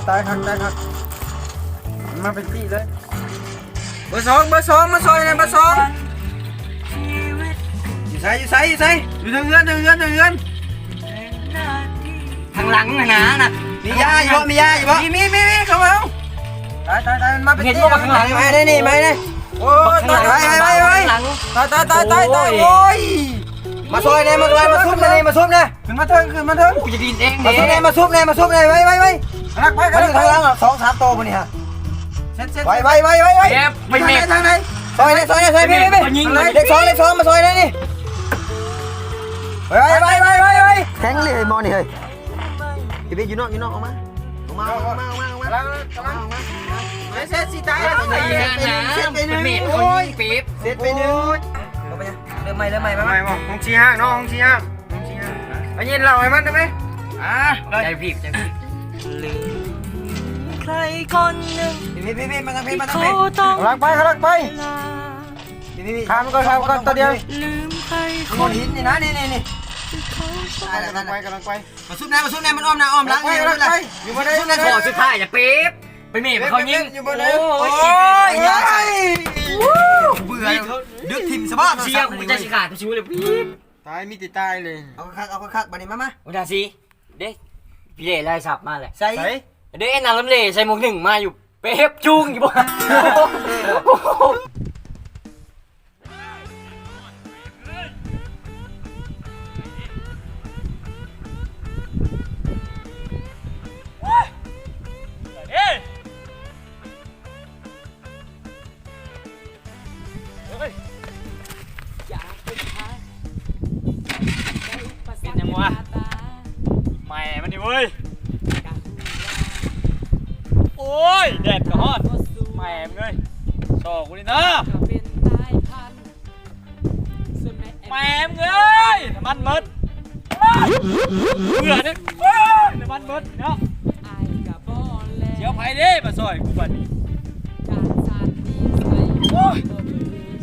ตายครับมาเป็นตีเลยเบอร์สองมาซอยเลยเบอร์สองอยู่ใส่อยู่ทางเงินทางหลังนะมียาอยู่บ่มีเข้ามาตายมาเป็นตีไม่ได้โอ้ตายโอ้ยมาซอยเนี่ยมาซุบเนี่ยขึ้นมาเถิงกูจะดินเองมาซุบเนี่ยไว้รักไปกันทางหลัง2-3โตปุ่นนี่ฮะไว้ไปทางไหนซอยพี่เด็กสองมาซอยเลยนี่ไปแข็งเลยมอนี่เฮ้ยพี่อยู่นอกออกมาเซตสิตายแล้วเซตไปหนึ่งโอ้ยเซตไปหนึ่งเริ่มใหม่ห้องชี้ห้างน้องห้องชี้ห้างไปยินเราให้มันได้ไหมใจผิดลืมใครคนหนึ่ง พี่มาทางพี่รักไปข้ามก็ตัวเดียวลืมใครค คน น หินนี่นะนี่กำลังไปมาซุบแน่มันอ้อมนะอ้อมหลังอยู่บนนี้ขอสุดท้ายอย่าปี๊บไปเมย์เขายิงอยู่บนนี้โอ้ยเบื่อดึกทิมสบาย เชียร์กูจะชิขาดชิวเลยปี๊บตายมีติดตายเลยเอาคักบัดนี้มาวันที่เด็กพี่เล่ไล่สับมาเลยใส่เด็กนางลำเล่ใส่หมวกหนึ่งมาอยู่เป๊บจุ้งอยู่บ่แม่มันดิเว้ยโอ้ยแดดก็ฮอดแม่มึงเลยโชว์กูดินะแม่มึงเลยน้ำมันมดเบื่อเนี่ยน้ำมันมดเนาะเดี๋ยวไปดิมาซอยกูบัดนี้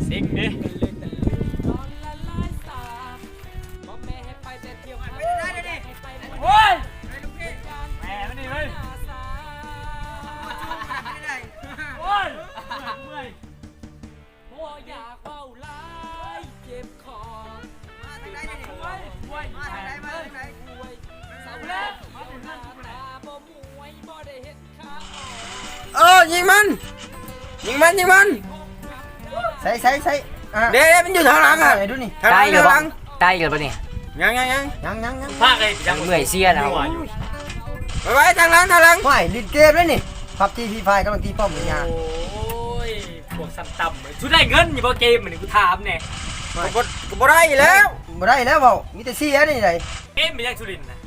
สิงดิโอ้ยแม่มันนี่เลยโอ้ยเมื่อยพ่ออยากเฝ้าไล่เจ็บคอมาทางไหนนี่มาทางไหนสาวแล้วมาถึงหน้าตาบ่มวยบ่ได้เห็นขายิงมันใส่เดี๋ยวมันอยู่ทางหลังอ่ะดูนี่ตายเหรอตายเหรอปะเนี่ยยังพลาดเลยยังเมื่อยเสียแล้วไปทางหลังไม่ดินเกมเลยนี่พับทีพีไฟกำลังตีป้อมอยู่เนี่ยโอ้ยพวกซ้ำๆชุดได้เงินอยู่บ่เกมเหมือนกูถามเนี่ยก็บ่ได้แล้วเปล่ามีแต่เสียนี่ไงเกมเป็นยังสุรินทร์นะ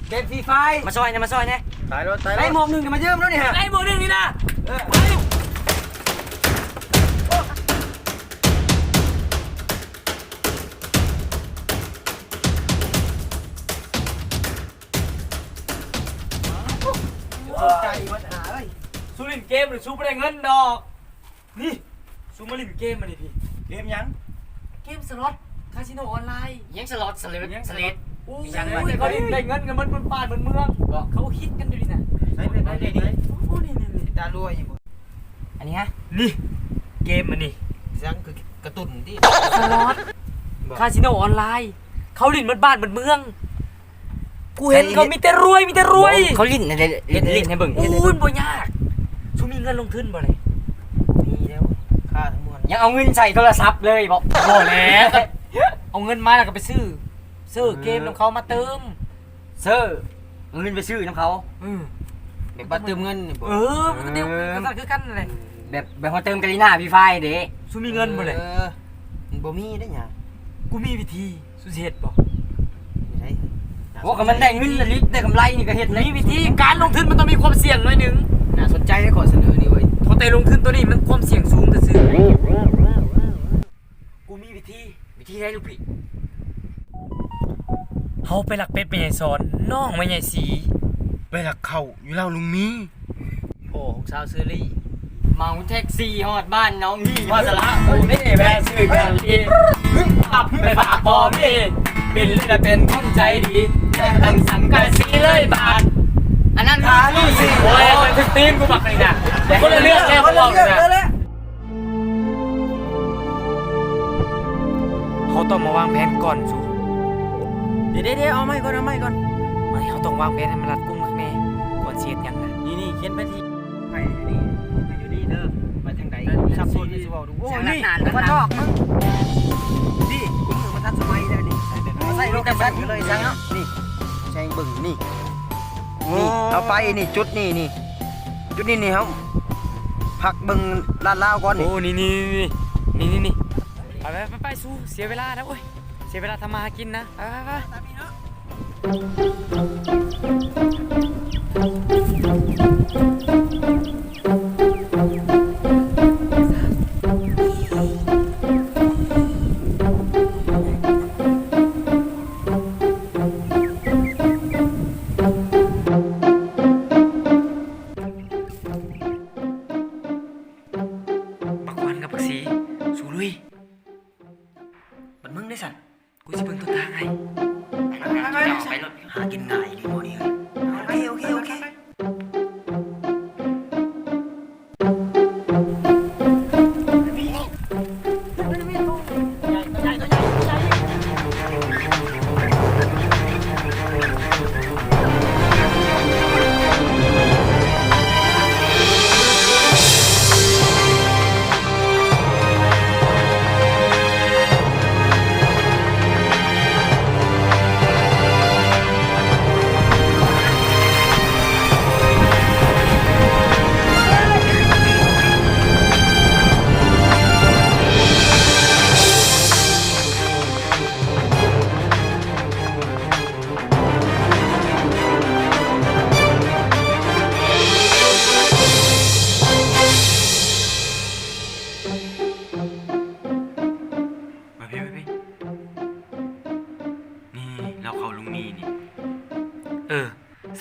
เกมฟรีไฟมาซอยเนี่ยตายรถไอ้หมวกหนึ่งมาเยิ้มแล้วนี่ฮะไอ้หมวกหนึ่งนี่นะใจมันหาเลยสู้เล่นเกมหรือสู้ไม่ได้เงินดอกนี่สู้มาเล่นเกมมาดิพี่เกมยังเกมสล็อตคาสิโนออนไลน์ยังสล็อตสเลดยังเขาได้เงินกันมันป่านมันเมืองเขาคิดกันดูดินะใช่ไปดิโอ้นี่ตารวยอยู่อันนี้ฮะนี่เกมมันนี่ยังคือกระตุ้นที่สล็อตคาสิโนออนไลน์เขาเล่นมันบ้านมันเมืองกูเห็นเขามีแต่รวยเขาลิ้นอะไรลิ้นให้เบิ่งอู้นบ่ยากชูมีเงินลงทุนบ่เลยมีแล้วค่าทั้งมวลยังเอาเงินใส่โทรศัพท์เลยบอกบ่แล้วเอาเงินมาแล้วก็ไปซื้อเกมน้ำเขามาเติมเอาเงินไปซื้อน้ำเขาแบบบัตรเติมเงินมันก็เติมกันคือกันเลยแบบเขาเติมกาลีน่าพี่ไฟเด้ชูมีเงินบ่เลยบ่มีได้หยังกูมีวิธีสุเฮ็ดบ่ว่าก็มันได้เงินละลิตรได้กำไรนี่ก็เห็นนี่วิธีการลงทุนมันต้องมีความเสี่ยงหน่อยนึงน่าสนใจให้ขอเสนอนี่เว้ยเขาแต่ลงทุนตัวนี้มันความเสี่ยงสูงแต่ซื้อกูมีวิธีให้ลูกพี่เฮาไปหลักเป็ดไปใหญ่สอนน้องไม่ใหญ่สีไปหลักเข่าอยู่แล้วลุงมีโอ้ของสาวซื้อรี่เมาแท็กซี่ฮอดบ้านน้องนี่ว่าสละโอ้ไม่แม่ซื้อกันเองขับไปฝากพ่อแม่เป็นเลยเป็นคนใจดีแต่ตั้งสังกัดสีเลยบาท อันนั้นลูกสิโอ้ยมันถึงตีนกูบักเลยนะคนละเรื่องแล้วกูบอกเลยนะเขาต้องมาวางแผนก่อนสูเดี๋ยวเอาไม่ก่อนไม่เขาต้องวางแผนให้มันรัดกุมข้างในก่อนเสียดยังนะนี่เขียนไปที่ไปนี่อยู่นี่เด้อมาทางไหนซับซ้อนไม่สิบอกดูโอ้นี่มาชอบมึงนี่กูมือมาทันสมัยแล้วนี่ใส่ลงกันแบเลยจังเนาะนี่ใช้บึ่งนี่เอาไปนี่จุดนี่จุดนี่เขาพักบึงลาดล่าวก่อนนี่โอ้นี่ไปสู้เสียเวลานะโอ้ยเสียเวลาทำมาหากินนะไปบักวันกับบักสีสู้ลุยบัดมึงได้สั่นกูจะเบิ่งต้นทางให้ไปรถหากินง่ายดีโมนี่โอเค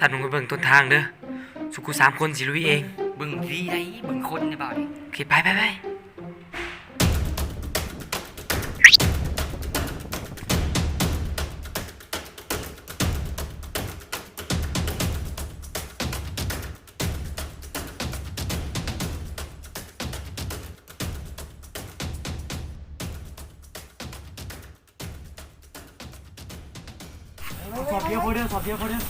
สัตว์มึงไปเบิ่งต้นทางเด้อสุกู3 คนสิลุยเองเบิ่งดีไอ้เบิ่งคนในบ่าวนี่โอเคไปสอบเดียวคนเดียว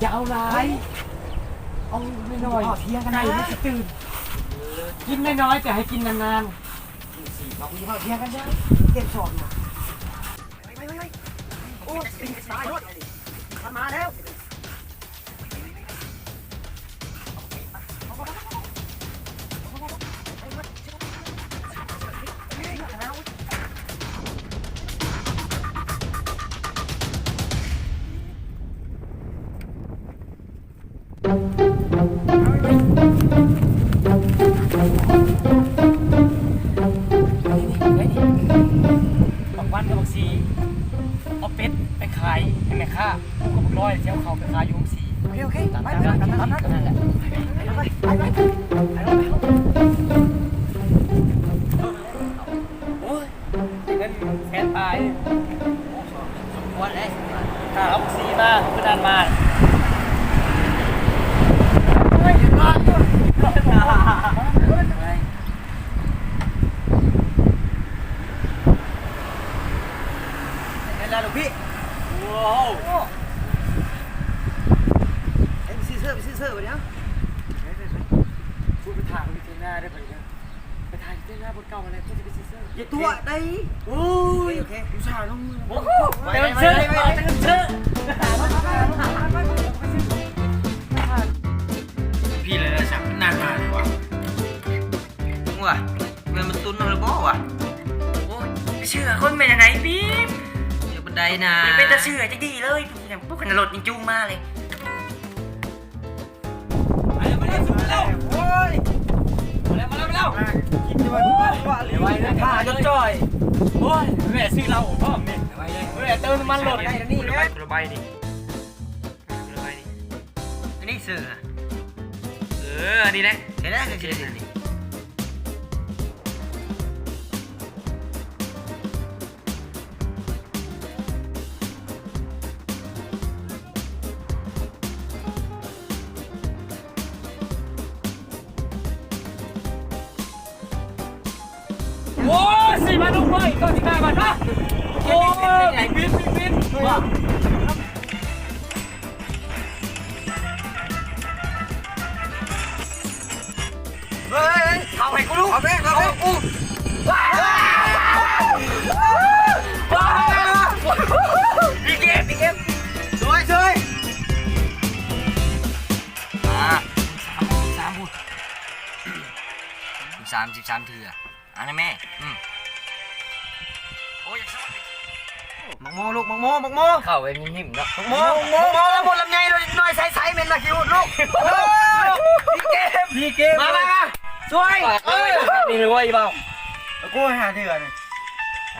อย่าเอาลายเอาไม่น้อยเพียงกันได้ไม่ตื่นกินน้อยแต่ให้กินนานๆเราคุยเพียงกันได้เก็บสอบมาโอ้ปิงตายรถมาแล้วบักวันกับบักซีเอาเป็ดไปขายให้แม่ค้าผู้กับบักร้อยเจ้าเขาไปขายอยู่บักซีโอเคไปนั่นแหละโอ้ยเงินแสนตายสมควรเลยถ้าเอาบักซีมาคือดันมาลูกพี่ว้าวไอ้ซีเซอร์ไปเนี่ยพูดไปถ่ายวิเทน่าได้ไปเนี่ยไปถ่ายวิเทน่าบนเก่าอะไรพูดจะไปซีเซอร์อย่าตัวได้โอ้ยโอเคผู้ชายต้องมือโอ้โหเต็มเชื่อพี่เลยนะฉันนานมากเลยวะว่ะมันตุ้นมันระเบ้อว่ะโอ้ยไม่เชื่อคนเป็นยังไงพี่บันไดนะเป็นตะเชื่อจะดีเลยอย่างพวกขนรถยังจุ้งมากเลยมาแล้วโอ้ยมาแล้วกินด้วยว่าเหลือไว้นะข้าจนจ่อยโอ้ยแม่ซื้อเราพ่อแม่แม่เติมน้ำมันรถได้นี่เลยคนละใบนี่อันนี้ซื้ออันนี้แหละเห็นไหมคือชื่ออันนี้ โอ้ย4 บาทลูกเลยก็15 บาทนะโอ้ยบินว่าเฮ้ยเอาให้กูลูกเอาให้กู พี่เกม สวย13พูด13เถื่ออันนั้นแม่โอ้ยมักโมลูกมักโม เข้าไปนิ่มๆเนาะ มักโมแล้วบนลำไยหน่อยใสๆเม็นมาคิวลูกพี่เกมมาสวยนี่เลยว่าอีเบา กูหาเถื่อน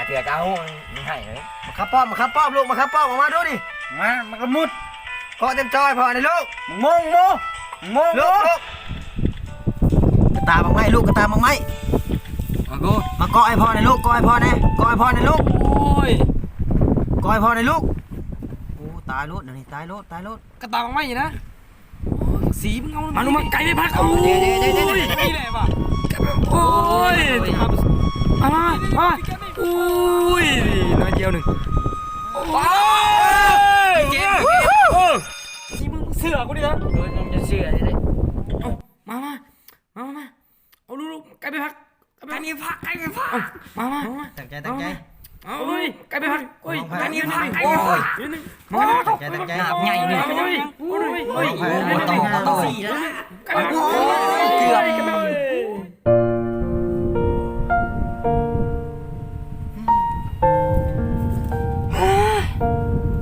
เถื่อกาหูมันให้เลย มาขับป้อมลูกมาขับป้อมออกมาดูดิมันกระมุดเกาะเต็มจอยพอในลูกโมลูกกระตาบังไม้ลูกกระตาบังไม้มาเกาะไอ้พ่อในลูกเกาะไอ้พ่อในลูก โอ้ย เกาะไอ้พ่อในลูกกูตายรถเดี๋ยวนี้ตายรถ กระตาบังไม่นะสีมึงเอามันมาไกลไม่พักโอ้ยนี่แหละป่ะโอ้ยมาโอ้ยน้อยเดียวหนึ่งโอ้ยเจ็บสีมึงเสือกูดินะมึงจะเสือดิมาเอาลูกไกลไปพักไกลไปพักมาตั้งใจเอาเลยไกลไปพักโอ้ยไกลไปพักโอ้ยตั้งใจ หนาบใหญ่เลยโอ้ยต้องสี่แล้วนะเกือบ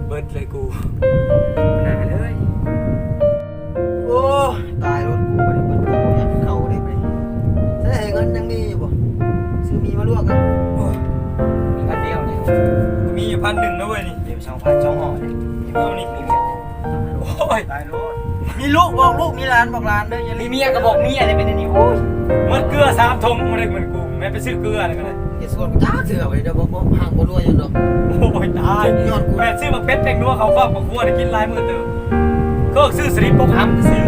เบิดเลยกูหนาเลย โอ้ตายรถกูไปเบิดกูอยากเข้าได้ไปใช้เงินยังมีอยู่บ่ซื้อมีมาลวกกัน มีพันเดียวเนี่ยมีอยู่1,000นะเว้ยนี่ เดี๋ยว2,000 2ห่อเนี่ย เอานี่มีเมียโอ้ย ตายรถมีลูกบอกลูกมีหลานบอกหลานเด้ออย่าลื มี ม เมียก็บอกเมียอะไรเป็นอันนี้โอ้ยมันเกลือ3 ถุงมันเลยเหมือนกูแม่ไปซื้อเกลืออะไรก็ได้ อย่าส่วนจ้าเถื่อไปเดี๋ยวบ่ห่างบ่รวยอย่างดอก โอ้ยตายแม่ซื้อมาเป็ดแพงนัวเขาก็มาคั่วได้กินลายมือเติมก็ซื้อสลิปพกหำซื้อ